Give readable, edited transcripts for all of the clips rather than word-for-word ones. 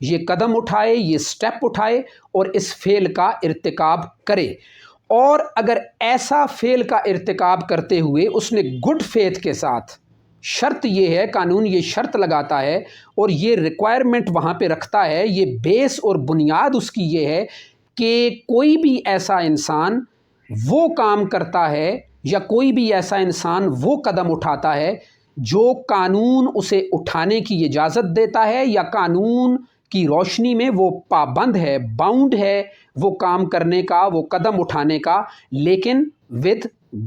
یہ قدم اٹھائے، یہ سٹیپ اٹھائے اور اس فعل کا ارتکاب کرے، اور اگر ایسا فعل کا ارتکاب کرتے ہوئے اس نے گڈ فیتھ کے ساتھ، شرط یہ ہے، قانون یہ شرط لگاتا ہے اور یہ ریکوائرمنٹ وہاں پہ رکھتا ہے، یہ بیس اور بنیاد اس کی یہ ہے کہ کوئی بھی ایسا انسان وہ کام کرتا ہے یا کوئی بھی ایسا انسان وہ قدم اٹھاتا ہے جو قانون اسے اٹھانے کی اجازت دیتا ہے یا قانون کی روشنی میں وہ پابند ہے، باؤنڈ ہے وہ کام کرنے کا، وہ قدم اٹھانے کا، لیکن ود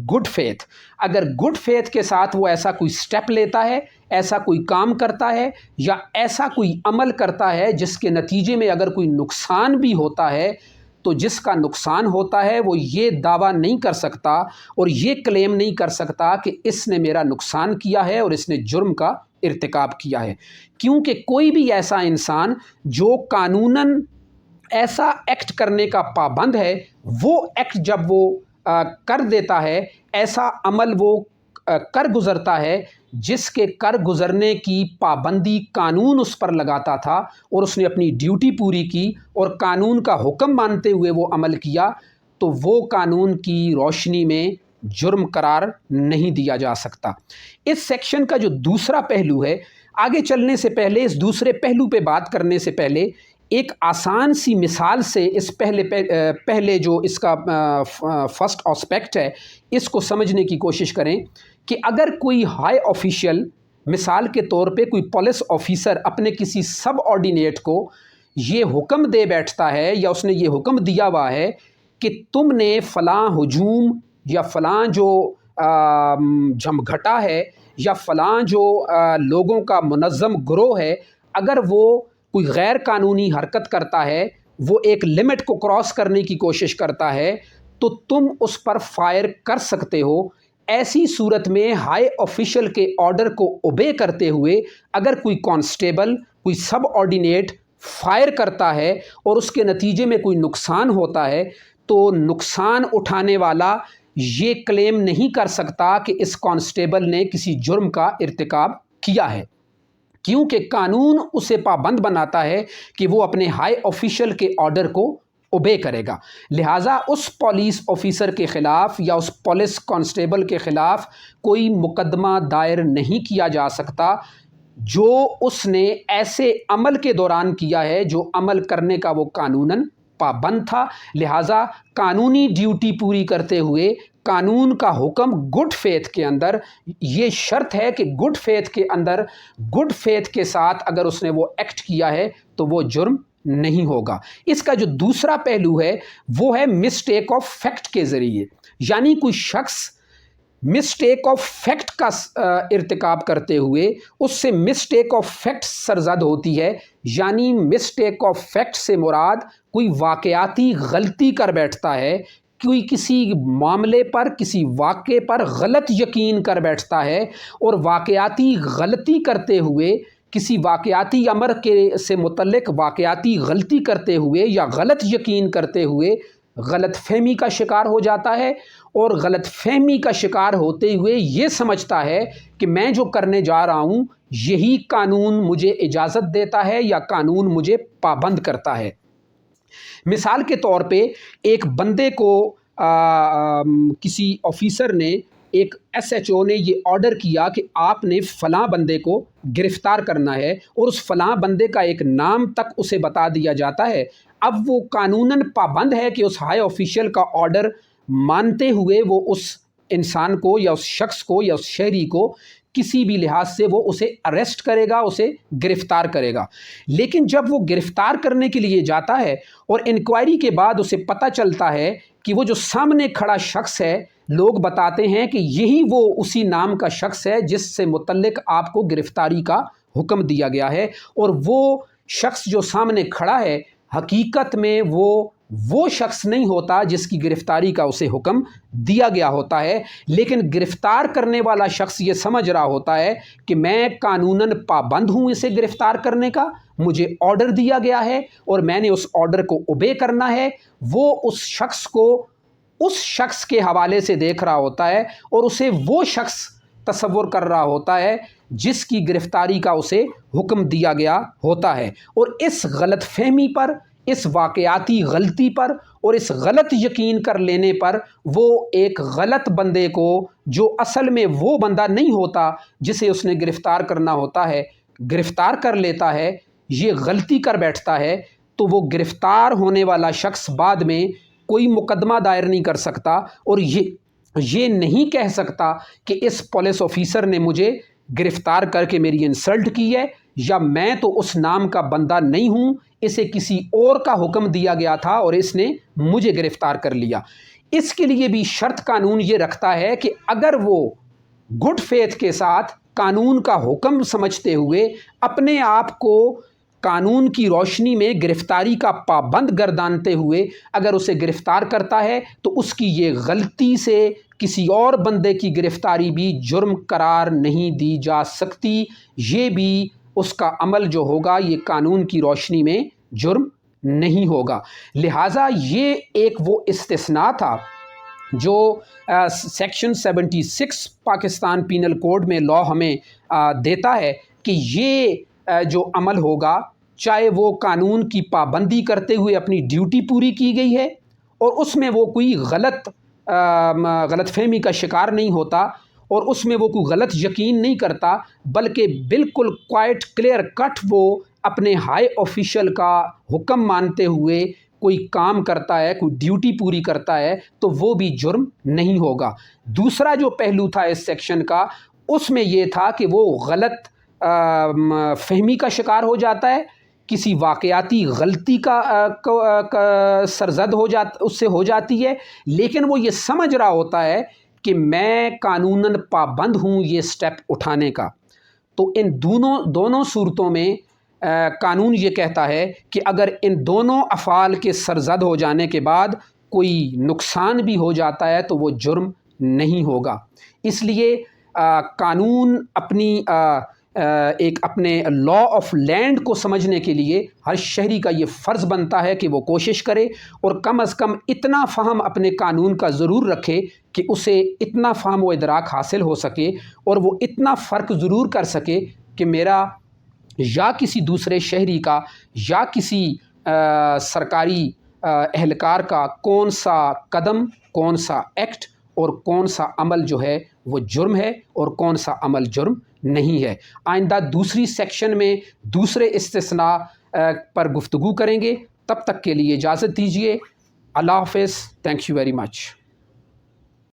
گڈ فیتھ۔ اگر گڈ فیتھ کے ساتھ وہ ایسا کوئی سٹیپ لیتا ہے، ایسا کوئی کام کرتا ہے یا ایسا کوئی عمل کرتا ہے جس کے نتیجے میں اگر کوئی نقصان بھی ہوتا ہے، تو جس کا نقصان ہوتا ہے وہ یہ دعویٰ نہیں کر سکتا اور یہ کلیم نہیں کر سکتا کہ اس نے میرا نقصان کیا ہے اور اس نے جرم کا ارتکاب کیا ہے، کیونکہ کوئی بھی ایسا انسان جو قانوناً ایسا ایکٹ کرنے کا پابند ہے، وہ ایکٹ جب وہ کر دیتا ہے، ایسا عمل وہ کر گزرتا ہے جس کے کر گزرنے کی پابندی قانون اس پر لگاتا تھا، اور اس نے اپنی ڈیوٹی پوری کی اور قانون کا حکم مانتے ہوئے وہ عمل کیا، تو وہ قانون کی روشنی میں جرم قرار نہیں دیا جا سکتا۔ اس سیکشن کا جو دوسرا پہلو ہے، آگے چلنے سے پہلے اس دوسرے پہلو پہ بات کرنے سے پہلے ایک آسان سی مثال سے اس پہلے جو اس کا فرسٹ آسپیکٹ ہے اس کو سمجھنے کی کوشش کریں کہ اگر کوئی ہائی آفیشیل، مثال کے طور پہ کوئی پولیس آفیسر اپنے کسی سب آرڈینیٹ کو یہ حکم دے بیٹھتا ہے یا اس نے یہ حکم دیا ہوا ہے کہ تم نے فلاں ہجوم یا فلاں جو جھمگھٹا ہے یا فلاں جو لوگوں کا منظم گروہ ہے، اگر وہ کوئی غیر قانونی حرکت کرتا ہے، وہ ایک لمٹ کو کراس کرنے کی کوشش کرتا ہے، تو تم اس پر فائر کر سکتے ہو۔ ایسی صورت میں ہائی آفیشل کے آرڈر کو اوبے کرتے ہوئے اگر کوئی کانسٹیبل، کوئی سب آرڈینیٹ فائر کرتا ہے اور اس کے نتیجے میں کوئی نقصان ہوتا ہے، تو نقصان اٹھانے والا یہ کلیم نہیں کر سکتا کہ اس کانسٹیبل نے کسی جرم کا ارتکاب کیا ہے، کیونکہ قانون اسے پابند بناتا ہے کہ وہ اپنے ہائی آفیشل کے آرڈر کو اوبے کرے گا۔ لہٰذا اس پولیس آفیسر کے خلاف یا اس پولیس کانسٹیبل کے خلاف کوئی مقدمہ دائر نہیں کیا جا سکتا جو اس نے ایسے عمل کے دوران کیا ہے جو عمل کرنے کا وہ قانوناً پابند تھا۔ لہٰذا قانونی ڈیوٹی پوری کرتے ہوئے قانون کا حکم گڈ فیتھ کے اندر، یہ شرط ہے کہ گڈ فیتھ کے اندر، گڈ فیتھ کے ساتھ اگر اس نے وہ ایکٹ کیا ہے تو وہ جرم نہیں ہوگا۔ اس کا جو دوسرا پہلو ہے وہ ہے مسٹیک آف فیکٹ کے ذریعے، یعنی کوئی شخص مسٹیک آف فیکٹ کا ارتکاب کرتے ہوئے اس سے مسٹیک آف فیکٹ سرزد ہوتی ہے، یعنی مسٹیک آف فیکٹ سے مراد کوئی واقعاتی غلطی کر بیٹھتا ہے، کوئی کسی معاملے پر، کسی واقعے پر غلط یقین کر بیٹھتا ہے، اور واقعاتی غلطی کرتے ہوئے، کسی واقعاتی امر سے متعلق واقعاتی غلطی کرتے ہوئے یا غلط یقین کرتے ہوئے غلط فہمی کا شکار ہو جاتا ہے، اور غلط فہمی کا شکار ہوتے ہوئے یہ سمجھتا ہے کہ میں جو کرنے جا رہا ہوں یہی قانون مجھے اجازت دیتا ہے یا قانون مجھے پابند کرتا ہے۔ مثال کے طور پہ ایک بندے کو کسی آفیسر نے، ایک ایس ایچ او نے یہ آرڈر کیا کہ آپ نے فلاں بندے کو گرفتار کرنا ہے، اور اس فلاں بندے کا ایک نام تک اسے بتا دیا جاتا ہے۔ اب وہ قانوناً پابند ہے کہ اس ہائی آفیشل کا آرڈر مانتے ہوئے وہ اس انسان کو یا اس شخص کو یا اس شہری کو کسی بھی لحاظ سے وہ اسے اریسٹ کرے گا، اسے گرفتار کرے گا۔ لیکن جب وہ گرفتار کرنے کے لیے جاتا ہے اور انکوائری کے بعد اسے پتہ چلتا ہے کہ وہ جو سامنے کھڑا شخص ہے، لوگ بتاتے ہیں کہ یہی وہ اسی نام کا شخص ہے جس سے متعلق آپ کو گرفتاری کا حکم دیا گیا ہے، اور وہ شخص جو سامنے کھڑا ہے حقیقت میں وہ شخص نہیں ہوتا جس کی گرفتاری کا اسے حکم دیا گیا ہوتا ہے، لیکن گرفتار کرنے والا شخص یہ سمجھ رہا ہوتا ہے کہ میں قانوناً پابند ہوں اسے گرفتار کرنے کا، مجھے آرڈر دیا گیا ہے اور میں نے اس آرڈر کو اوبے کرنا ہے۔ وہ اس شخص کو اس شخص کے حوالے سے دیکھ رہا ہوتا ہے اور اسے وہ شخص تصور کر رہا ہوتا ہے جس کی گرفتاری کا اسے حکم دیا گیا ہوتا ہے، اور اس غلط فہمی پر، اس واقعاتی غلطی پر اور اس غلط یقین کر لینے پر وہ ایک غلط بندے کو، جو اصل میں وہ بندہ نہیں ہوتا جسے اس نے گرفتار کرنا ہوتا ہے، گرفتار کر لیتا ہے، یہ غلطی کر بیٹھتا ہے، تو وہ گرفتار ہونے والا شخص بعد میں کوئی مقدمہ دائر نہیں کر سکتا اور یہ نہیں کہہ سکتا کہ اس پولیس آفیسر نے مجھے گرفتار کر کے میری انسلٹ کی ہے، یا میں تو اس نام کا بندہ نہیں ہوں، اسے کسی اور کا حکم دیا گیا تھا اور اس نے مجھے گرفتار کر لیا۔ اس کے لیے بھی شرط قانون یہ رکھتا ہے کہ اگر وہ گڈ فیتھ کے ساتھ قانون کا حکم سمجھتے ہوئے اپنے آپ کو قانون کی روشنی میں گرفتاری کا پابند گردانتے ہوئے اگر اسے گرفتار کرتا ہے، تو اس کی یہ غلطی سے کسی اور بندے کی گرفتاری بھی جرم قرار نہیں دی جا سکتی، یہ بھی اس کا عمل جو ہوگا یہ قانون کی روشنی میں جرم نہیں ہوگا۔ لہٰذا یہ ایک وہ استثناء تھا جو سیکشن 76 پاکستان پینل کوڈ میں لا ہمیں دیتا ہے کہ یہ جو عمل ہوگا، چاہے وہ قانون کی پابندی کرتے ہوئے اپنی ڈیوٹی پوری کی گئی ہے اور اس میں وہ کوئی غلط فہمی کا شکار نہیں ہوتا اور اس میں وہ کوئی غلط یقین نہیں کرتا، بلکہ بالکل کوائٹ کلیئر کٹ وہ اپنے ہائی آفیشل کا حکم مانتے ہوئے کوئی کام کرتا ہے، کوئی ڈیوٹی پوری کرتا ہے، تو وہ بھی جرم نہیں ہوگا۔ دوسرا جو پہلو تھا اس سیکشن کا، اس میں یہ تھا کہ وہ غلط فہمی کا شکار ہو جاتا ہے، کسی واقعاتی غلطی کا سرزد اس سے ہو جاتی ہے، لیکن وہ یہ سمجھ رہا ہوتا ہے کہ میں قانوناً پابند ہوں یہ سٹیپ اٹھانے کا۔ تو ان دونوں صورتوں میں قانون یہ کہتا ہے کہ اگر ان دونوں افعال کے سرزد ہو جانے کے بعد کوئی نقصان بھی ہو جاتا ہے تو وہ جرم نہیں ہوگا۔ اس لیے قانون اپنے لا آف لینڈ کو سمجھنے کے لیے ہر شہری کا یہ فرض بنتا ہے کہ وہ کوشش کرے اور کم از کم اتنا فہم اپنے قانون کا ضرور رکھے کہ اسے اتنا فہم و ادراک حاصل ہو سکے اور وہ اتنا فرق ضرور کر سکے کہ میرا یا کسی دوسرے شہری کا یا کسی سرکاری اہلکار کا کون سا قدم، کون سا ایکٹ اور کون سا عمل جو ہے وہ جرم ہے اور کون سا عمل جرم نہیں ہے۔ آئندہ دوسری سیکشن میں دوسرے استثناء پر گفتگو کریں گے، تب تک کے لیے اجازت دیجیے۔ اللہ حافظ، تھینک یو ویری مچ۔